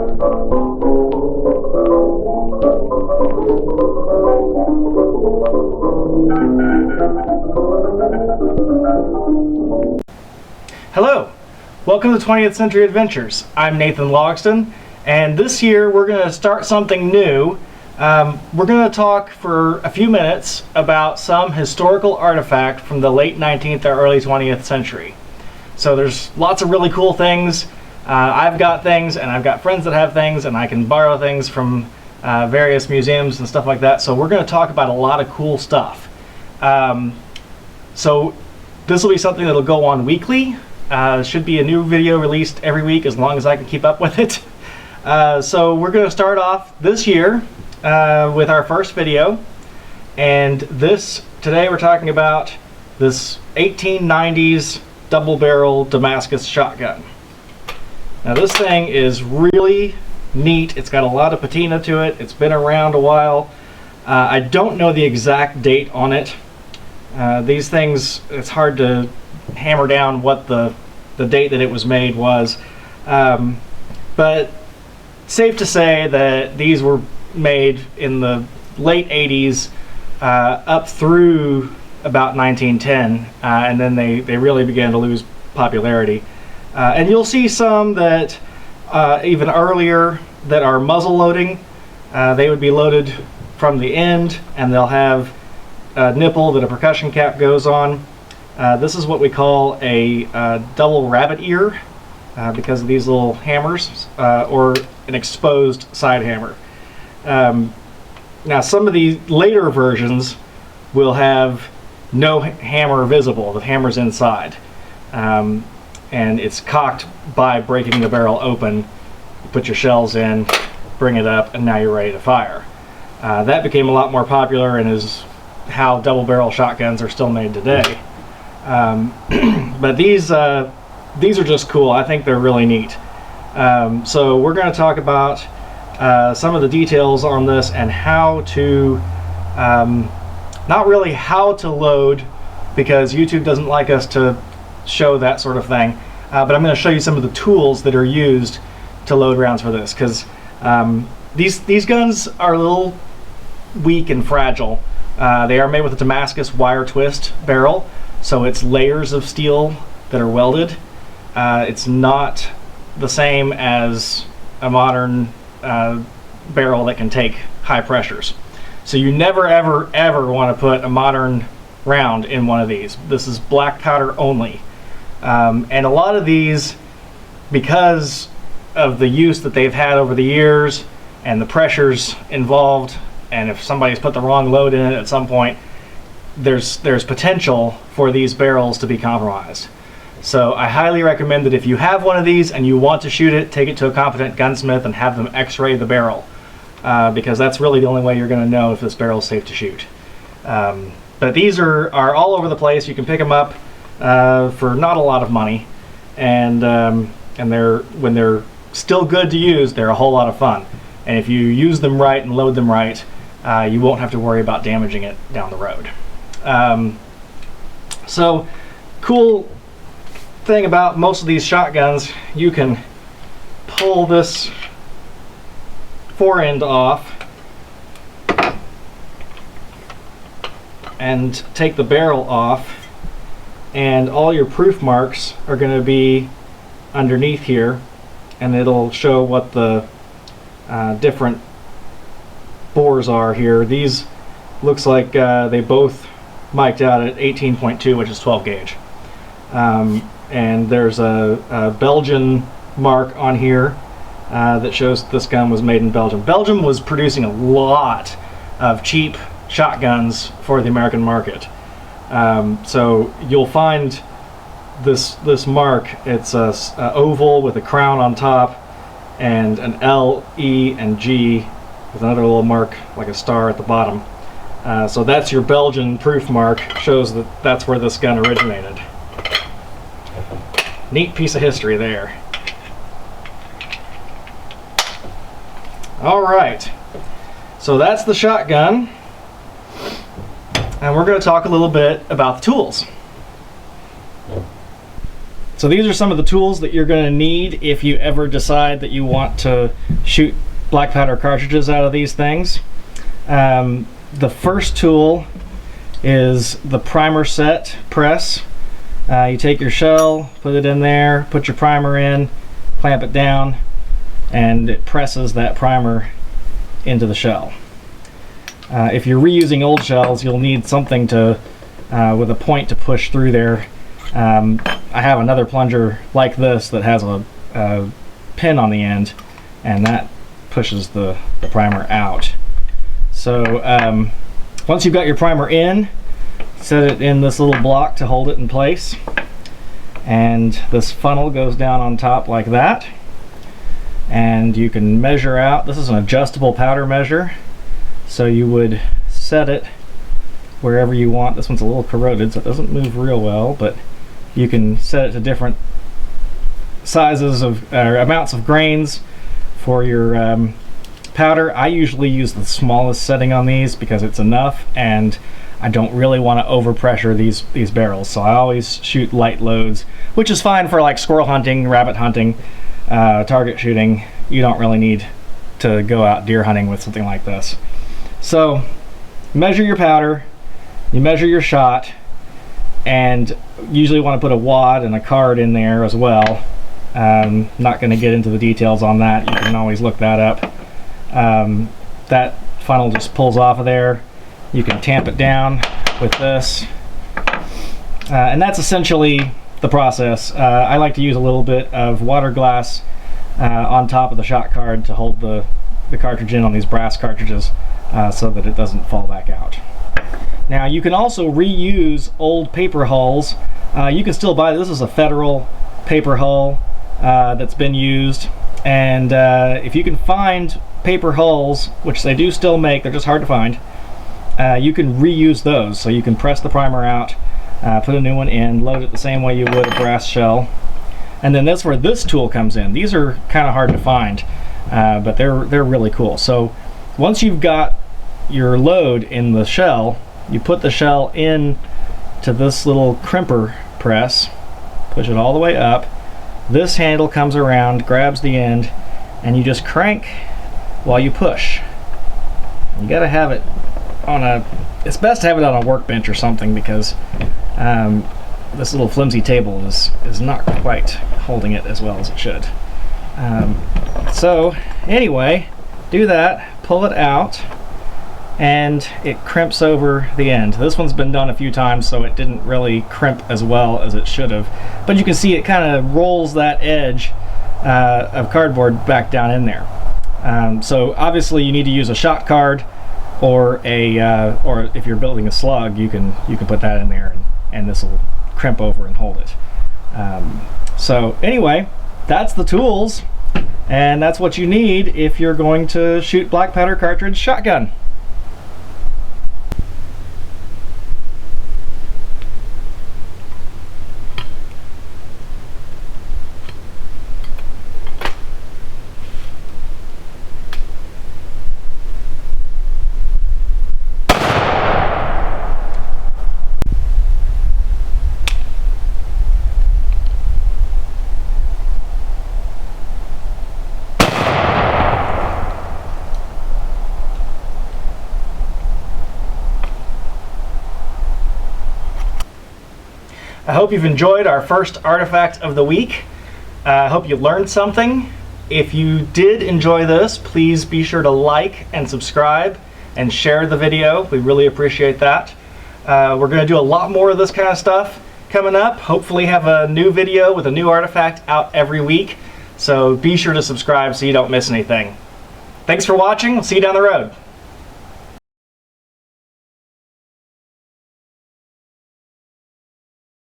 Hello, welcome to 20th Century Adventures. I'm Nathan Logston, and this year we're going to start something new. We're going to talk for a few minutes about some historical artifact from the late 19th or early 20th century. So there's lots of really cool things. I've got things, and I've got friends that have things, and I can borrow things from various museums and stuff like that. So we're going to talk about a lot of cool stuff. So this will be something that'll go on weekly. Should be a new video released every week as long as I can keep up with it. So we're going to start off this year with our first video, and today we're talking about this 1890s double-barrel Damascus shotgun. Now this thing is really neat. It's got a lot of patina to it. It's been around a while. I don't know the exact date on it. These things, it's hard to hammer down what the date that it was made was, but safe to say that these were made in the late 80s up through about 1910, and then they really began to lose popularity. And you'll see some that even earlier that are muzzle loading. They would be loaded from the end, and they'll have a nipple that a percussion cap goes on. This is what we call a double rabbit ear because of these little hammers, or an exposed side hammer. Now some of the later versions will have no hammer visible. The hammer's inside, and it's cocked by breaking the barrel open. You put your shells in, bring it up, and now you're ready to fire. That became a lot more popular and is how double barrel shotguns are still made today. But these are just cool. I think they're really neat. So we're going to talk about some of the details on this and how to, not really how to load, because YouTube doesn't like us to show that sort of thing, but I'm going to show you some of the tools that are used to load rounds for this, because these guns are a little weak and fragile. They are made with a Damascus wire twist barrel, so it's layers of steel that are welded. It's not the same as a modern barrel that can take high pressures. So you never ever want to put a modern round in one of these. This is black powder only. And a lot of these, because of the use that they've had over the years and the pressures involved, and if somebody's put the wrong load in it at some point, there's potential for these barrels to be compromised. So I highly recommend that if you have one of these and you want to shoot it, take it to a competent gunsmith and have them x-ray the barrel, because that's really the only way you're going to know if this barrel is safe to shoot. But these are all over the place. You can pick them up for not a lot of money, and when they're still good to use, they're a whole lot of fun. And if you use them right and load them right, you won't have to worry about damaging it down the road. So cool thing about most of these shotguns, you can pull this forend off and take the barrel off, and all your proof marks are going to be underneath here, and it'll show what the different bores are here. These looks like they both mic'd out at 18.2, which is 12 gauge. And there's a Belgian mark on here that shows this gun was made in Belgium. Belgium was producing a lot of cheap shotguns for the American market. So you'll find this mark. It's a oval with a crown on top, and an L, E, and G with another little mark like a star at the bottom. So that's your Belgian proof mark. Shows that that's where this gun originated. Neat piece of history there. All right, so that's the shotgun, and we're going to talk a little bit about the tools. So these are some of the tools that you're going to need if you ever decide that you want to shoot black powder cartridges out of these things. The first tool is the primer set press. You take your shell, put it in there, put your primer in, clamp it down, and it presses that primer into the shell. If you're reusing old shells, you'll need something to with a point to push through there. I have another plunger like this that has a pin on the end, and that pushes the primer out. So once you've got your primer in, set it in this little block to hold it in place, and this funnel goes down on top like that, and you can measure out. This is an adjustable powder measure, so you would set it wherever you want. This one's a little corroded, so it doesn't move real well, but you can set it to different sizes of amounts of grains for your powder. I usually use the smallest setting on these because it's enough, and I don't really want to overpressure these barrels, so I always shoot light loads, which is fine for like squirrel hunting, rabbit hunting, target shooting. You don't really need to go out deer hunting with something like this. So measure your powder, you measure your shot, and usually want to put a wad and a card in there as well. Not going to get into the details on that. You can always look that up. That funnel just pulls off of there. You can tamp it down with this. And that's essentially the process. I like to use a little bit of water glass on top of the shot card to hold the cartridge in on these brass cartridges so that it doesn't fall back out. Now you can also reuse old paper hulls. You can still buy, this is a Federal paper hull that's been used, and if you can find paper hulls, which they do still make, they're just hard to find, you can reuse those. So you can press the primer out, put a new one in, load it the same way you would a brass shell, and then that's where this tool comes in. These are kind of hard to find, but they're really cool. So once you've got your load in the shell, you put the shell in to this little crimper press, push it all the way up. This handle comes around, grabs the end, and you just crank while you push. You gotta have it on it's best to have it on a workbench or something, because this little flimsy table is not quite holding it as well as it should. So anyway, do that, pull it out, and it crimps over the end. This one's been done a few times, so it didn't really crimp as well as it should have, but you can see it kind of rolls that edge of cardboard back down in there. So obviously you need to use a shot card, or or if you're building a slug, you can put that in there, and this will crimp over and hold it. So anyway, that's the tools, and that's what you need if you're going to shoot black powder cartridge shotgun. I hope you've enjoyed our first artifact of the week. I hope you learned something. If you did enjoy this, please be sure to like and subscribe and share the video. We really appreciate that. We're going to do a lot more of this kind of stuff coming up. Hopefully have a new video with a new artifact out every week. So be sure to subscribe so you don't miss anything. Thanks for watching. We'll see you down the road.